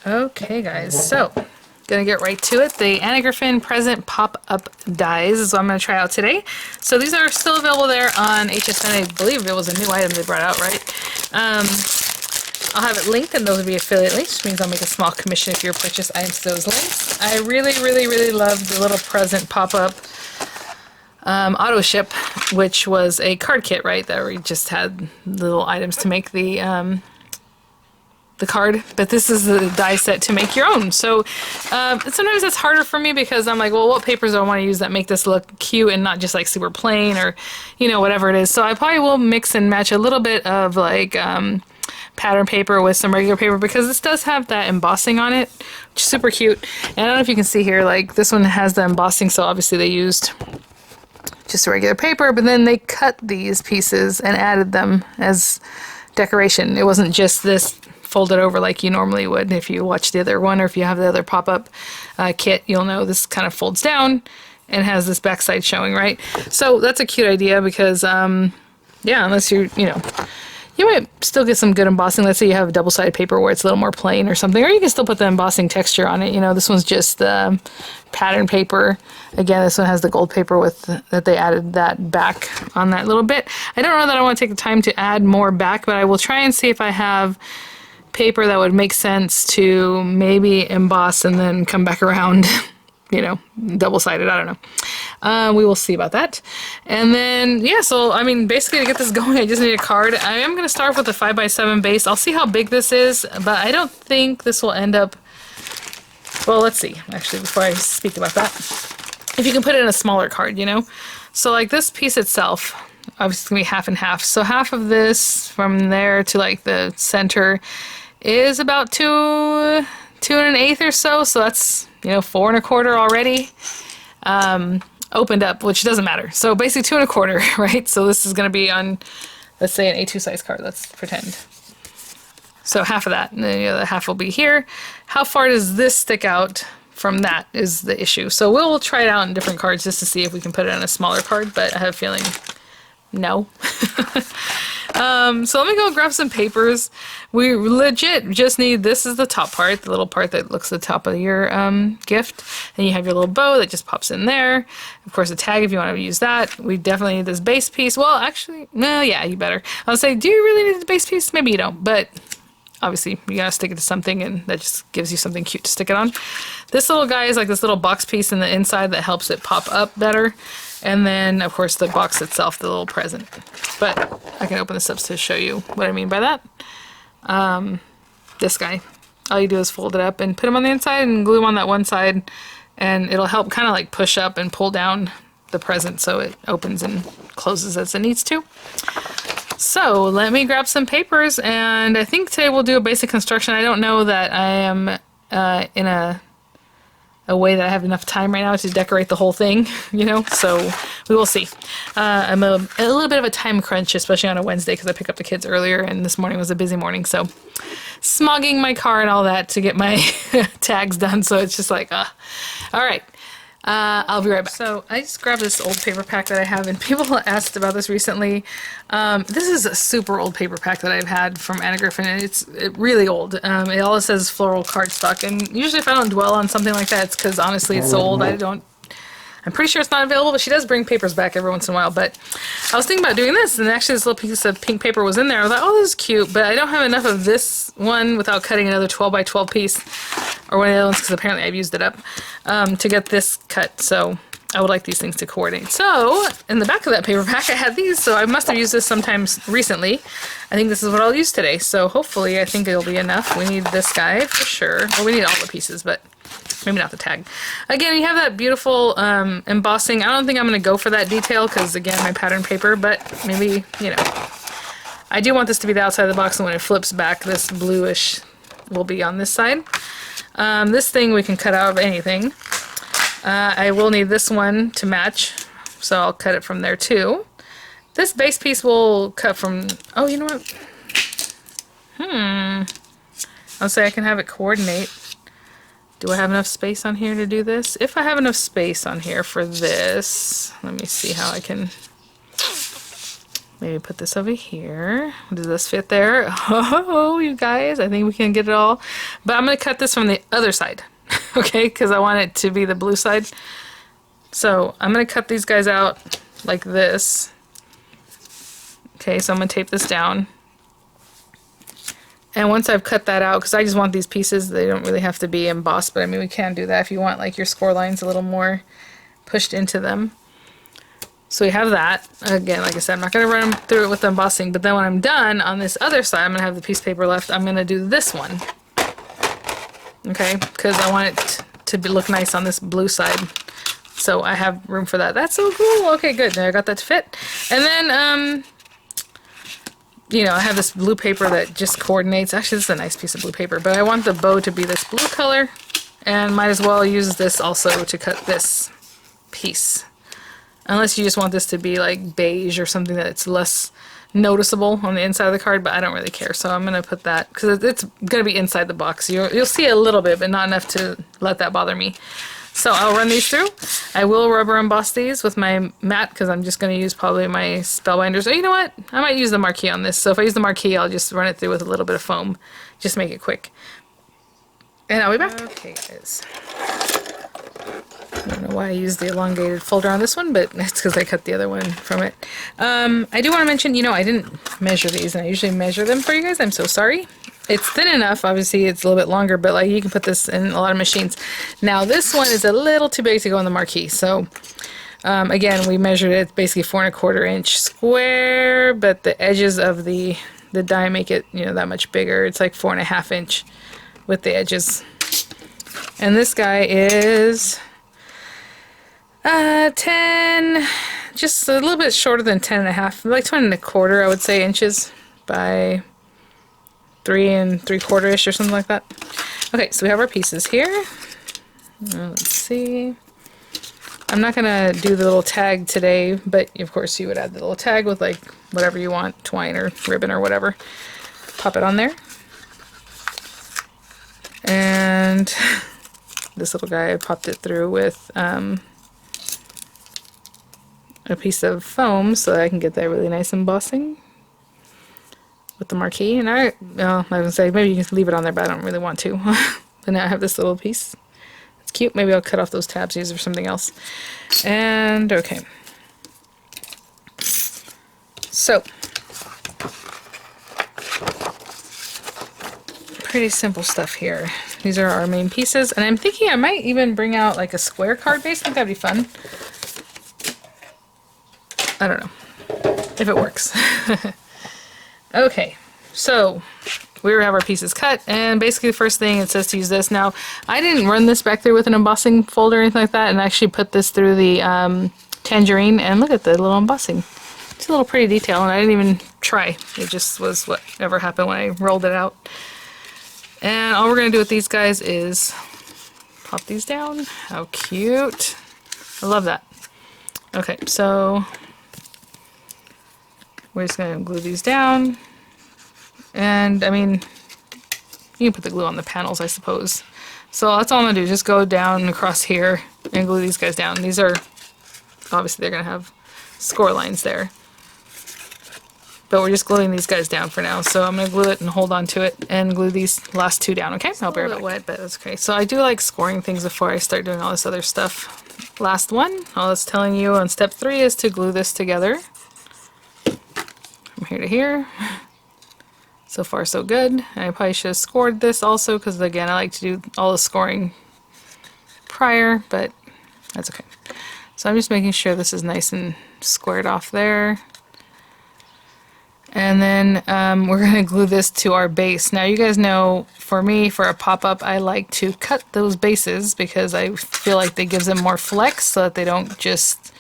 Okay, guys, so gonna get right to it. The Griffin present pop-up dies is what I'm gonna try out today. So these are still available there on HSN. I believe it was a new item they brought out, right? I'll have it linked, and those will be affiliate links, which means I'll make a small commission if you purchase items to those links. I really love the little present pop-up auto ship, which was a card kit, right? That we just had little items to make the card, but this is the die set to make your own. So sometimes it's harder for me because I'm like, well, what papers do I want to use that make this look cute and not just like super plain or, you know, whatever it is. So I probably will mix and match a little bit of like pattern paper with some regular paper because this does have that embossing on it, which is super cute. And I don't know if you can see here, like this one has the embossing, so obviously they used just regular paper, but then they cut these pieces and added them as decoration. It wasn't just this folded over like you normally would. If you watch the other one or if you have the other pop-up kit, you'll know this kind of folds down and has this backside showing, right? So that's a cute idea because yeah, unless you know, you might still get some good embossing. Let's say you have double-sided paper where it's a little more plain or something, or you can still put the embossing texture on it. You know, this one's just the pattern paper. Again, this one has the gold paper with that they added that back on that little bit. I don't know that I want to take the time to add more back, but I will try and see if I have paper that would make sense to maybe emboss and then come back around, you know, double-sided. I don't know. We will see about that. And then, yeah, so, I mean, basically to get this going, I just need a card. I am going to start with a 5x7 base. I'll see how big this is, but I don't think this will end up... Well, let's see, actually, before I speak about that. If you can put it in a smaller card, you know? So, like, this piece itself, obviously it's going to be half and half. So half of this from there to, like, the center is about 2 1/8 or so. So that's, you know, 4 1/4 already. Opened up, which doesn't matter. So basically 2 1/4, right? So this is going to be on, let's say, an A2 size card. Let's pretend. So half of that, and then the other half will be here. How far does this stick out from that is the issue. So we'll try it out in different cards just to see if we can put it on a smaller card, but I have a feeling no. So let me go grab some papers. We legit just need, this is the top part, the little part that looks at the top of your gift. And you have your little bow that just pops in there. Of course, a tag if you want to use that. We definitely need this base piece. Well, actually, no, yeah, you better. I would say, do you really need the base piece? Maybe you don't, but obviously you gotta stick it to something and that just gives you something cute to stick it on. This little guy is like this little box piece in the inside that helps it pop up better. And then, of course, the box itself, the little present. But I can open this up to show you what I mean by that. This guy. All you do is fold it up and put him on the inside and glue him on that one side. And it'll help kind of like push up and pull down the present so it opens and closes as it needs to. So let me grab some papers. And I think today we'll do a basic construction. I don't know that I am in a way that I have enough time right now to decorate the whole thing, you know, so we will see. I'm a little bit of a time crunch, especially on a Wednesday because I pick up the kids earlier and this morning was a busy morning, so smogging my car and all that to get my tags done, so it's just like, all right. I'll be right back. So I just grabbed this old paper pack that I have, and people asked about this recently. This is a super old paper pack that I've had from Griffin, and it's really old. It all says floral cardstock, and usually if I don't dwell on something like that, it's because honestly it's so old. I'm pretty sure it's not available, but she does bring papers back every once in a while. But I was thinking about doing this, and actually this little piece of pink paper was in there. I was like, oh, this is cute, but I don't have enough of this one without cutting another 12x12 piece, or one of the other ones, because apparently I've used it up, to get this cut. So I would like these things to coordinate. So in the back of that paper pack, I had these, so I must have used this sometimes recently. I think this is what I'll use today. So hopefully I think it'll be enough. We need this guy for sure. Well, we need all the pieces, but maybe not the tag. Again, you have that beautiful embossing. I don't think I'm going to go for that detail because, again, my pattern paper, but maybe, you know. I do want this to be the outside of the box, and when it flips back, this bluish will be on this side. This thing we can cut out of anything. I will need this one to match, so I'll cut it from there too. This base piece will cut from, oh, you know what? I'll say I can have it coordinate. Do I have enough space on here to do this? If I have enough space on here for this, let me see how I can Maybe put this over here. Does this fit there? Oh, you guys, I think we can get it all. But I'm going to cut this from the other side, okay? Because I want it to be the blue side. So I'm going to cut these guys out like this. Okay, so I'm going to tape this down. And once I've cut that out, because I just want these pieces, they don't really have to be embossed, but I mean, we can do that if you want like your score lines a little more pushed into them. So we have that. Again, like I said, I'm not going to run through it with embossing, but then when I'm done on this other side, I'm going to have the piece of paper left. I'm going to do this one. Okay, because I want it to look nice on this blue side. So I have room for that. That's so cool. Okay, good. Now I got that to fit. And then, you know, I have this blue paper that just coordinates. Actually, this is a nice piece of blue paper, but I want the bow to be this blue color, and might as well use this also to cut this piece. Unless you just want this to be like beige or something that's less noticeable on the inside of the card, but I don't really care. So I'm going to put that, because it's going to be inside the box. You'll see a little bit, but not enough to let that bother me. So I'll run these through. I will rubber emboss these with my mat, because I'm just going to use probably my spellbinders. Oh, you know what? I might use the marquee on this. So if I use the marquee, I'll just run it through with a little bit of foam. Just make it quick. And I'll be back. Okay, guys. I don't know why I used the elongated folder on this one, but that's because I cut the other one from it. I do want to mention, you know, I didn't measure these, and I usually measure them for you guys. I'm so sorry. It's thin enough. Obviously, it's a little bit longer, but like you can put this in a lot of machines. Now, this one is a little too big to go on the marquee. So, again, we measured it. It's basically 4 1/4 inch square, but the edges of the die make it, you know, that much bigger. It's like 4 1/2 inch with the edges. And this guy is 10, just a little bit shorter than 10 1/2, like 20 1/4, I would say, inches by 3 3/4-ish or something like that. Okay, so we have our pieces here. Let's see. I'm not gonna do the little tag today, but of course you would add the little tag with like whatever you want, twine or ribbon or whatever. Pop it on there. And this little guy, I popped it through with a piece of foam so that I can get that really nice embossing with the marquee. And I was gonna say maybe you can leave it on there, but I don't really want to. But now I have this little piece. It's cute. Maybe I'll cut off those tabs, use it for something else. And okay, so pretty simple stuff here. These are our main pieces, and I'm thinking I might even bring out like a square card base. I think that'd be fun. I don't know if it works. Okay, so we have our pieces cut, and basically the first thing it says to use this. Now, I didn't run this back through with an embossing folder or anything like that, and actually put this through the tangerine, and look at the little embossing. It's a little pretty detail, and I didn't even try. It just was whatever happened when I rolled it out. And all we're going to do with these guys is pop these down. How cute. I love that. Okay, so we're just going to glue these down. And, I mean, you can put the glue on the panels, I suppose. So that's all I'm going to do. Just go down across here and glue these guys down. These are, obviously, they're going to have score lines there. But we're just gluing these guys down for now. So I'm going to glue it and hold on to it and glue these last two down, okay? I'll be right back. Wet, but that's okay. So I do like scoring things before I start doing all this other stuff. Last one, all it's telling you on step 3 is to glue this together. From here to here. So far so good. And I probably should have scored this also, because again I like to do all the scoring prior, but that's okay. So I'm just making sure this is nice and squared off there. And then we're going to glue this to our base. Now you guys know, for me, for a pop-up, I like to cut those bases because I feel like that gives them more flex so that they don't just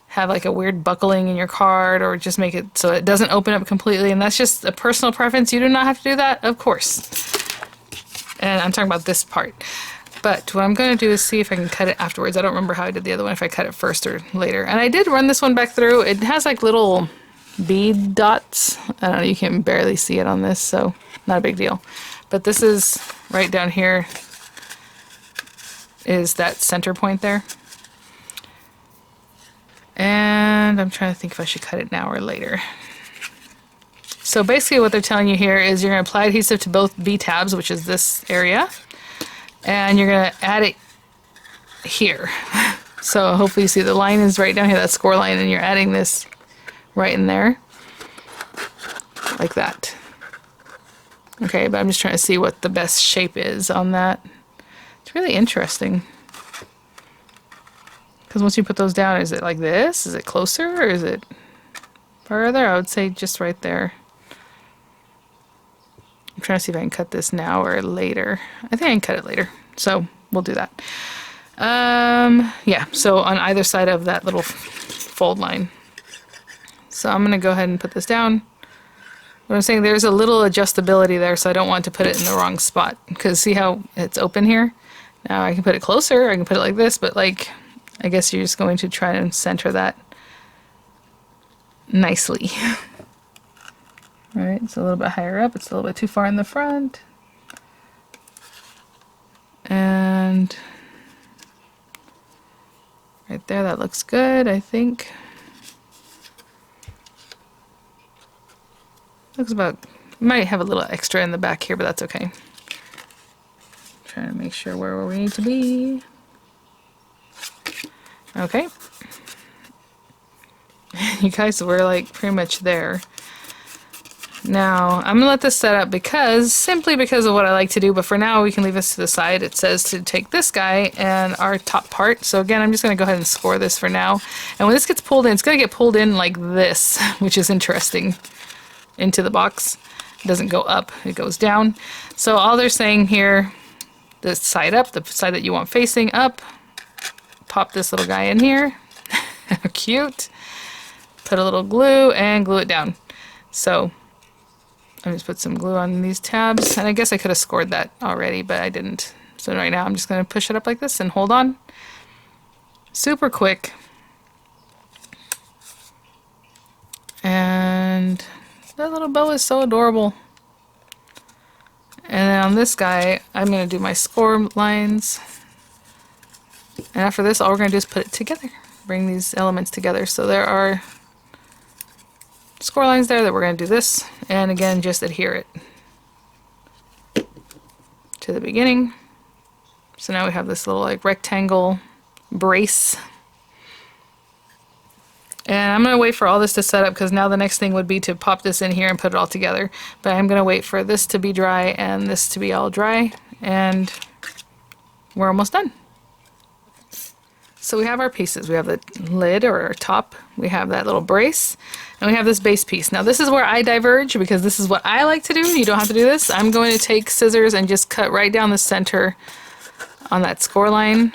have like a weird buckling in your card, or just make it so it doesn't open up completely. And that's just a personal preference. You do not have to do that, of course. And I'm talking about this part. But what I'm going to do is see if I can cut it afterwards. I don't remember how I did the other one, if I cut it first or later. And I did run this one back through. It has like little bead dots. I don't know, you can barely see it on this, so not a big deal. But this is right down here, is that center point there. And I'm trying to think if I should cut it now or later. So basically what they're telling you here is you're going to apply adhesive to both B tabs, which is this area, and you're going to add it here. So hopefully you see the line is right down here, that score line, and you're adding this right in there, like that. Okay, but I'm just trying to see what the best shape is on that. It's really interesting. Because once you put those down, is it like this? Is it closer, or is it further? I would say just right there. I'm trying to see if I can cut this now or later. I think I can cut it later, so we'll do that. Yeah, so on either side of that little fold line. So I'm going to go ahead and put this down. What I'm saying, there's a little adjustability there, so I don't want to put it in the wrong spot. Because see how it's open here? Now I can put it closer, I can put it like this, but like, I guess you're just going to try and center that nicely. Alright, it's a little bit higher up, it's a little bit too far in the front. And right there, that looks good, I think. Looks about, might have a little extra in the back here, but that's okay. Trying to make sure where we need to be. Okay. You guys, we're like pretty much there. Now, I'm gonna let this set up simply because of what I like to do, but for now we can leave this to the side. It says to take this guy and our top part. So again, I'm just gonna go ahead and score this for now. And when this gets pulled in, it's gonna get pulled in like this, which is interesting, into the box. It doesn't go up, it goes down. So all they're saying here, this side up, the side that you want facing up, pop this little guy in here. How cute. Put a little glue and glue it down. So I just put some glue on these tabs, and I guess I could have scored that already, but I didn't. So right now I'm just going to push it up like this and hold on. Super quick. And that little bow is so adorable. And then on this guy, I'm going to do my score lines. And after this, all we're going to do is put it together. Bring these elements together. So there are score lines there that we're going to do this. And again, just adhere it to the beginning. So now we have this little like rectangle brace. And I'm going to wait for all this to set up, because now the next thing would be to pop this in here and put it all together. But I'm going to wait for this to be dry and this to be all dry. And we're almost done. So we have our pieces. We have the lid or our top. We have that little brace. And we have this base piece. Now this is where I diverge, because this is what I like to do. You don't have to do this. I'm going to take scissors and just cut right down the center on that score line.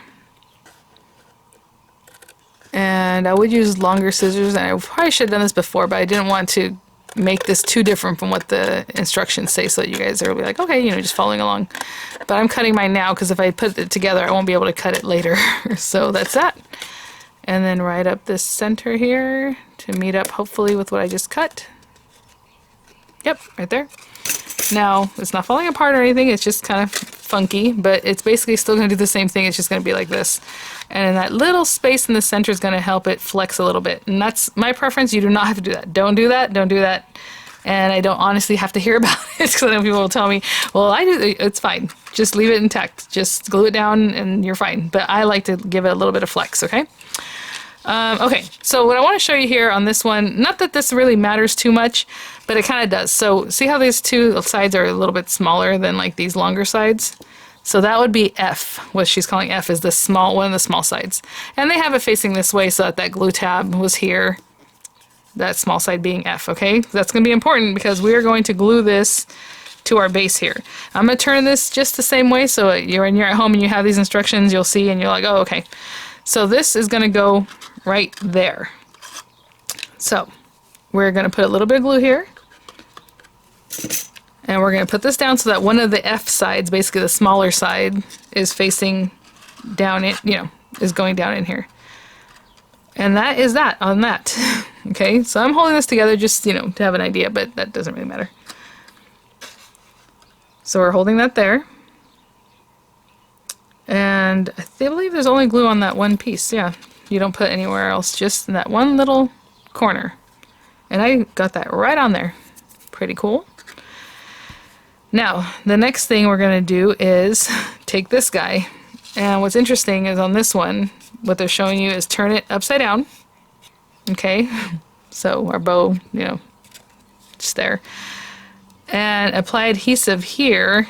And I would use longer scissors, and I probably should have done this before, but I didn't want to make this too different from what the instructions say, so that you guys are like, okay, you know, just following along. But I'm cutting mine now, because if I put it together, I won't be able to cut it later. So that's that. And then right up this center here to meet up hopefully with what I just cut. Yep, right there. Now, it's not falling apart or anything, it's just kind of funky, but it's basically still going to do the same thing. It's just going to be like this. And in that little space in the center is going to help it flex a little bit. And that's my preference. You do not have to do that. Don't do that. Don't do that. And I don't honestly have to hear about it, because I know people will tell me, well, I do. It's fine. Just leave it intact. Just glue it down and you're fine. But I like to give it a little bit of flex, okay? Okay, so what I want to show you here on this one, not that this really matters too much, but it kind of does. So see how these two sides are a little bit smaller than like these longer sides? So that would be F. What she's calling F is the small one of the small sides. And they have it facing this way so that that glue tab was here. That small side being F, okay? That's going to be important, because we are going to glue this to our base here. I'm going to turn this just the same way, so when you're at home and you have these instructions, you'll see and you're like, oh, okay. So this is going to go right there. So we're going to put a little bit of glue here. And we're going to put this down so that one of the F sides, basically the smaller side, is facing down, is going down in here. And that is that on that. Okay, so I'm holding this together just, to have an idea, but that doesn't really matter. So we're holding that there. And I believe there's only glue on that one piece. Yeah, You don't put anywhere else, just in that one little corner. And I got that right on there. Pretty cool. Now, the next thing we're going to do is take this guy. And what's interesting is on this one, what they're showing you is turn it upside down. Okay, so our bow, you know, just there. And apply adhesive here,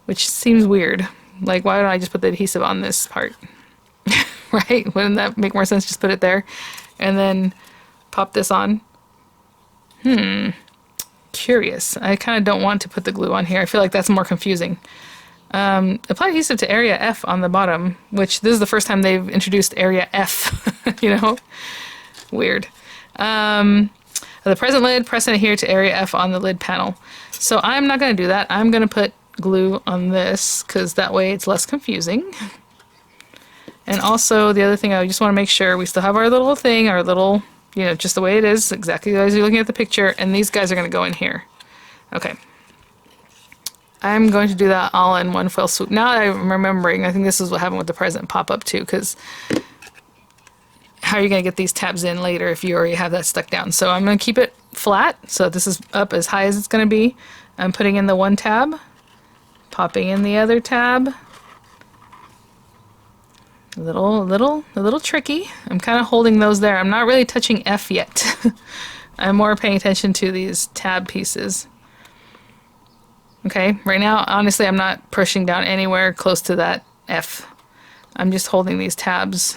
which seems weird. Like, why don't I just put the adhesive on this part? Right? Wouldn't that make more sense? Just put it there and then pop this on. Curious. I kind of don't want to put the glue on here. I feel like that's more confusing. Apply adhesive to area F on the bottom, which this is the first time they've introduced area F, you know? Weird. The present lid, press and adhere to area F on the lid panel. So I'm not going to do that. I'm going to put glue on this because that way it's less confusing. And also the other thing, I just want to make sure we still have our little thing, our little, you know, just the way it is, exactly as you're looking at the picture, and these guys are going to go in here. Okay. I'm going to do that all in one fell swoop. Now that I'm remembering, I think this is what happened with the present pop-up too, because how are you going to get these tabs in later if you already have that stuck down? So I'm going to keep it flat, so this is up as high as it's going to be. I'm putting in the one tab, popping in the other tab. A little tricky. I'm kind of holding those there. I'm not really touching F yet. I'm more paying attention to these tab pieces. Okay, right now, honestly, I'm not pushing down anywhere close to that F. I'm just holding these tabs.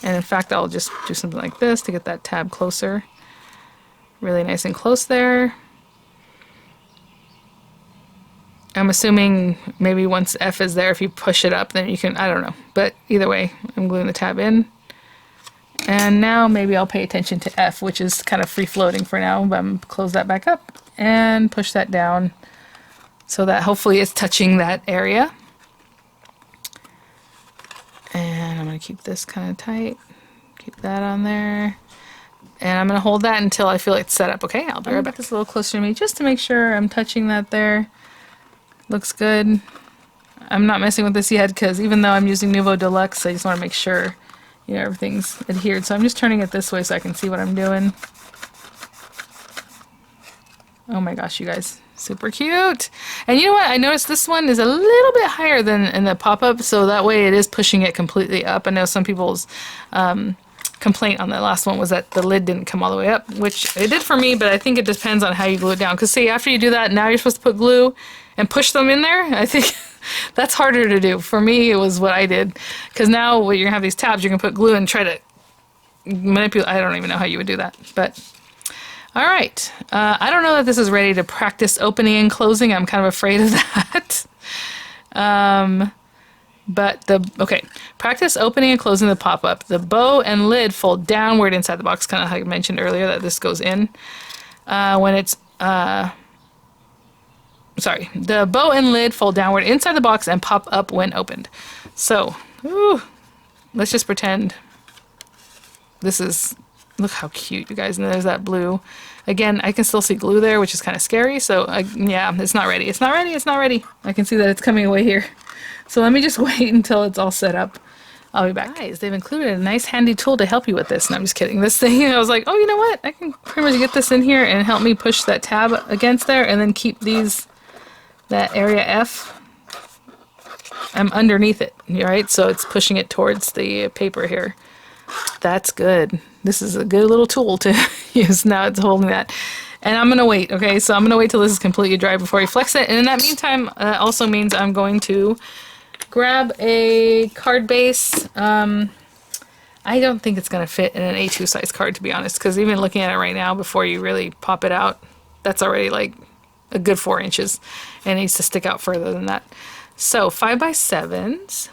And in fact, I'll just do something like this to get that tab closer. Really nice and close there. I'm assuming maybe once F is there, if you push it up, then you can, I don't know. But either way, I'm gluing the tab in. And now maybe I'll pay attention to F, which is kind of free floating for now. But I'm close that back up and push that down so that hopefully it's touching that area. And I'm going to keep this kind of tight. Keep that on there. And I'm going to hold that until I feel it's set up, okay? I'll be right back. This a little closer to me just to make sure I'm touching that there. Looks good. I'm not messing with this yet because even though I'm using Nuvo Deluxe, I just want to make sure, you know, everything's adhered. So I'm just turning it this way so I can see what I'm doing. Oh my gosh, you guys. Super cute. And you know what? I noticed this one is a little bit higher than in the pop-up, so that way it is pushing it completely up. I know some people's complaint on the last one was that the lid didn't come all the way up, which it did for me, but I think it depends on how you glue it down. Because see, after you do that, now you're supposed to put glue and push them in there. I think that's harder to do. For me, it was what I did. Because now when you're going to have these tabs, you're going to put glue and try to manipulate. I don't even know how you would do that. But, all right. I don't know that this is ready to practice opening and closing. I'm kind of afraid of that. Okay. Practice opening and closing the pop-up. The bow and lid fold downward inside the box, kind of how I mentioned earlier that this goes in. When it's... Sorry, the bow and lid fold downward inside the box and pop up when opened. So, let's just pretend this is, look how cute, you guys, and there's that blue. Again, I can still see glue there, which is kind of scary, so yeah, it's not ready. It's not ready, it's not ready. I can see that it's coming away here. So let me just wait until it's all set up. I'll be back. Guys, they've included a nice handy tool to help you with this. No, I'm just kidding. This thing, I was like, oh, you know what? I can pretty much get this in here and help me push that tab against there and then keep these... that area F, I'm underneath it, right? So it's pushing it towards the paper here. That's good. This is a good little tool to use. Now it's holding that. And I'm going to wait, okay? So I'm going to wait till this is completely dry before I flex it. And in that meantime, also means I'm going to grab a card base. I don't think it's going to fit in an A2 size card, to be honest, because even looking at it right now, before you really pop it out, that's already like a good 4 inches, and it needs to stick out further than that. So 5x7s.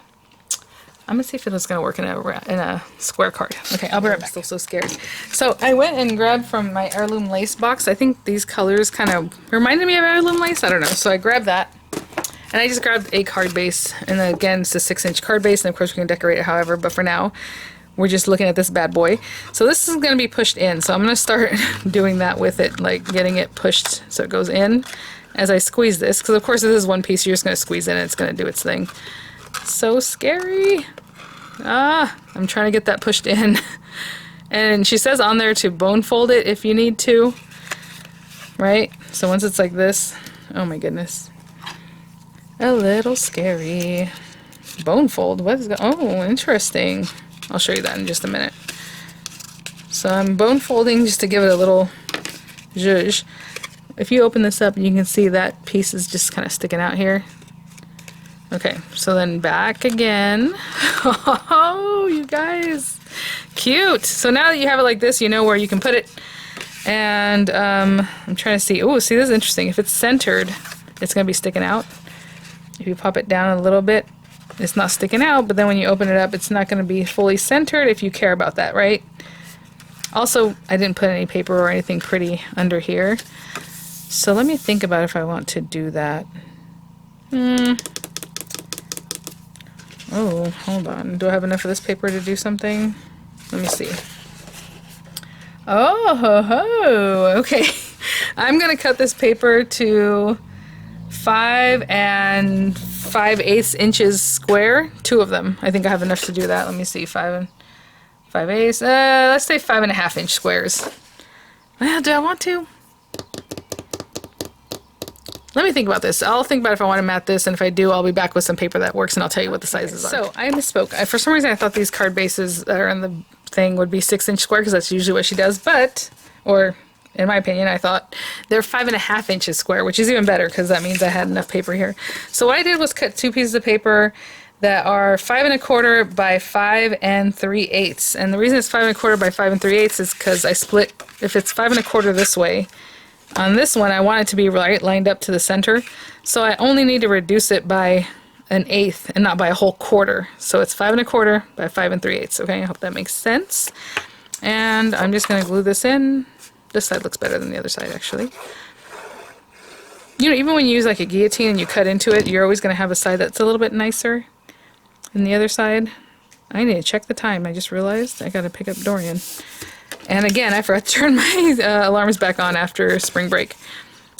I'm gonna see if it's gonna work in a square card. Okay, I'll be right back. I'm still so scared. So I went and grabbed from my heirloom lace box. I think these colors kind of reminded me of heirloom lace. I don't know. So I grabbed that, and I just grabbed a card base. And then again, it's a 6-inch card base, and of course we can decorate it however. But for now, we're just looking at this bad boy. So this is going to be pushed in. So I'm going to start doing that with it, like getting it pushed so it goes in as I squeeze this. Because of course this is one piece you're just going to squeeze in and it's going to do its thing. So scary. I'm trying to get that pushed in. And she says on there to bone fold it if you need to. Right? So once it's like this, oh my goodness. A little scary. Bone fold, what is that? Oh, interesting. I'll show you that in just a minute. So I'm bone folding just to give it a little zhuzh. If you open this up, you can see that piece is just kind of sticking out here. Okay, so then back again. Oh, you guys. Cute. So now that you have it like this, you know where you can put it. And I'm trying to see. Oh, see, this is interesting. If it's centered, it's going to be sticking out. If you pop it down a little bit, it's not sticking out, but then when you open it up, it's not going to be fully centered if you care about that, right? Also, I didn't put any paper or anything pretty under here. So let me think about if I want to do that. Oh, hold on. Do I have enough of this paper to do something? Let me see. Oh, ho, ho. Okay. I'm going to cut this paper to 5 5/8 inches square. 2 of them. I think I have enough to do that. Let me see. 5 5/8. Let's say 5.5 inch squares. Well, do I want to? Let me think about this. I'll think about if I want to mat this, and if I do, I'll be back with some paper that works, and I'll tell you what the sizes are. So, I misspoke. For some reason, I thought these card bases that are in the thing would be 6 inch square, because that's usually what she does, but, or in my opinion, I thought they're 5.5 inches square, which is even better, because that means I had enough paper here. So what I did was cut 2 pieces of paper that are 5 1/4 by 5 3/8. And the reason it's 5 1/4 by 5 3/8 is because I split, if it's 5 1/4 this way, on this one I want it to be right lined up to the center. So I only need to reduce it by 1/8 and not by a whole quarter. So it's 5 1/4 by 5 3/8. Okay, I hope that makes sense. And I'm just going to glue this in. This side looks better than the other side, actually. You know, even when you use like a guillotine and you cut into it, you're always going to have a side that's a little bit nicer than the other side. I need to check the time. I just realized I got to pick up Dorian. And again, I forgot to turn my alarms back on after spring break.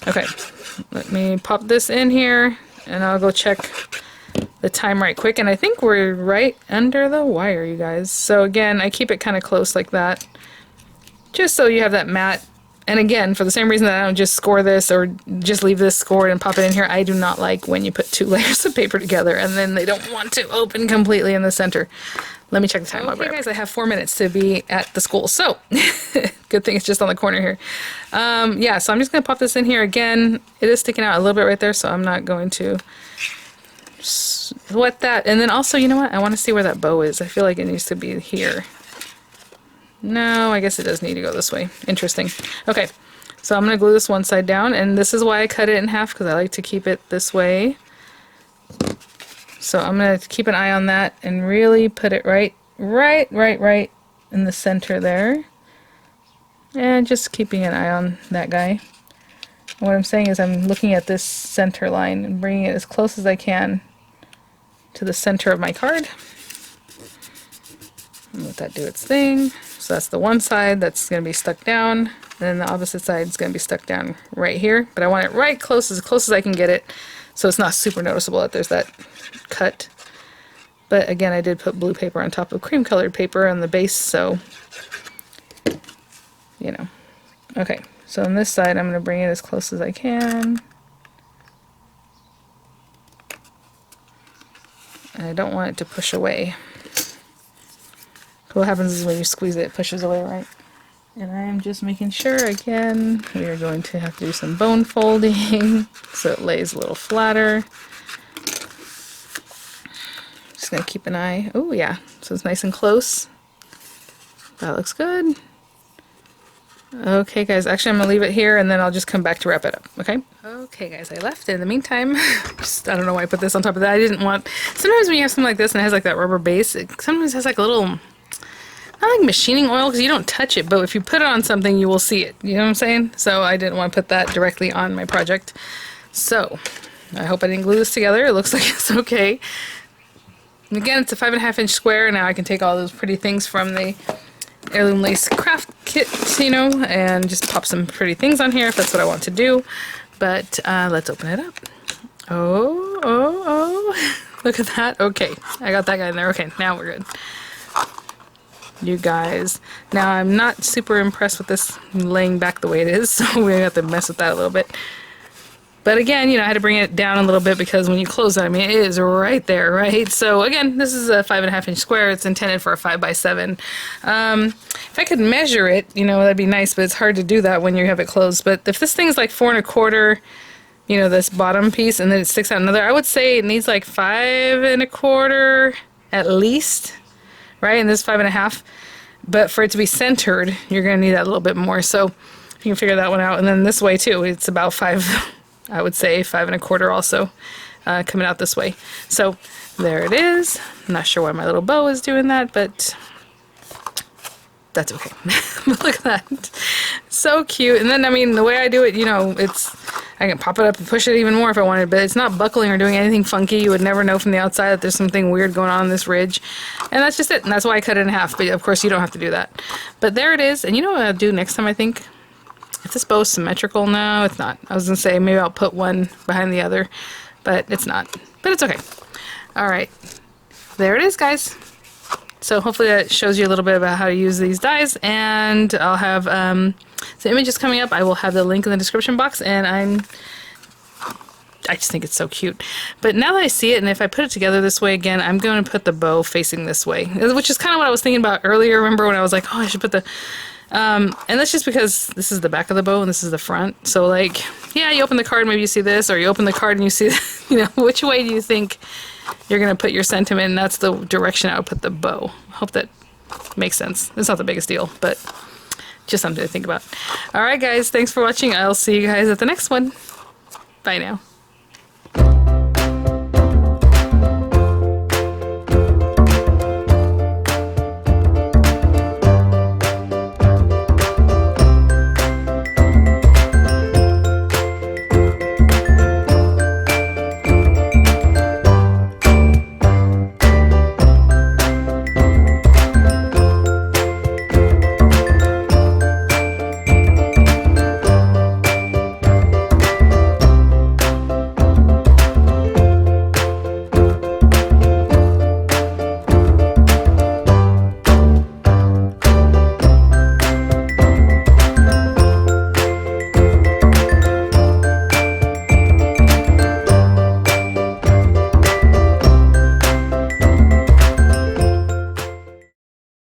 Okay, let me pop this in here, and I'll go check the time right quick. And I think we're right under the wire, you guys. So again, I keep it kind of close like that, just so you have that matte. And again, for the same reason that I don't just score this or just leave this scored and pop it in here, I do not like when you put 2 layers of paper together and then they don't want to open completely in the center. Let me check the time. Okay, guys, I have 4 minutes to be at the school, so good thing it's just on the corner here. Yeah, so I'm just going to pop this in here again. It is sticking out a little bit right there, so I'm not going to sweat that. And then also, you know what? I want to see where that bow is. I feel like it needs to be here. No, I guess it does need to go this way. Interesting. Okay, so I'm going to glue this one side down, and this is why I cut it in half, because I like to keep it this way. So I'm going to keep an eye on that and really put it right in the center there. And just keeping an eye on that guy. And what I'm saying is I'm looking at this center line and bringing it as close as I can to the center of my card. And let that do its thing. So that's the one side that's going to be stuck down, and then the opposite side is going to be stuck down right here. But I want it right close as I can get it, so it's not super noticeable that there's that cut. But again, I did put blue paper on top of cream colored paper on the base, so you know. Okay, so on this side I'm going to bring it as close as I can. And I don't want it to push away. What happens is when you squeeze it, it pushes away, right? And I am just making sure, again, we are going to have to do some bone folding so it lays a little flatter. Just going to keep an eye. Oh, yeah. So it's nice and close. That looks good. Okay, guys. Actually, I'm going to leave it here, and then I'll just come back to wrap it up, okay? Okay, guys. I left it. In the meantime, just, I don't know why I put this on top of that. I didn't want... Sometimes when you have something like this and it has like that rubber base, it sometimes has like a little... Not like machining oil, because you don't touch it, but if you put it on something, you will see it. You know what I'm saying? So I didn't want to put that directly on my project. So, I hope I didn't glue this together. It looks like it's okay. And again, it's a 5.5 inch square. Now I can take all those pretty things from the Heirloom Lace Craft Kit, you know, and just pop some pretty things on here if that's what I want to do. But let's open it up. Oh. Look at that. Okay, I got that guy in there. Okay, now we're good. You guys. Now I'm not super impressed with this laying back the way it is, so we're gonna have to mess with that a little bit. But again, you know, I had to bring it down a little bit because when you close it, I mean, it is right there, right? So again, this is a 5.5 inch square. It's intended for a 5 by 7. If I could measure it, you know, that'd be nice, but it's hard to do that when you have it closed. But if this thing's like 4 1/4, you know, this bottom piece, and then it sticks out another, I would say it needs like 5 1/4 at least, right? And this is 5 1/2. But for it to be centered, you're going to need that a little bit more. So if you can figure that one out. And then this way too, it's about 5, I would say 5 1/4 also coming out this way. So there it is. I'm not sure why my little bow is doing that, but that's okay. Look at that. So cute. And then, I mean, the way I do it, you know, I can pop it up and push it even more if I wanted, but it's not buckling or doing anything funky. You would never know from the outside that there's something weird going on this ridge. And that's just it. And that's why I cut it in half. But of course, you don't have to do that. But there it is. And you know what I'll do next time, I think? If this bow is symmetrical, no, it's not. I was going to say maybe I'll put one behind the other, but it's not. But it's okay. All right. There it is, guys. So hopefully that shows you a little bit about how to use these dies, and I'll have the images coming up. I will have the link in the description box, and I just think it's so cute. But now that I see it, and if I put it together this way again, I'm going to put the bow facing this way, which is kind of what I was thinking about earlier. Remember when I was like, oh, I should put the... and that's just because this is the back of the bow and this is the front. So like, yeah, you open the card, maybe you see this, or you open the card and you see, you know, which way do you think you're going to put your sentiment? And that's the direction I would put the bow. I hope that makes sense. It's not the biggest deal, but just something to think about. All right, guys, thanks for watching. I'll see you guys at the next one. Bye now.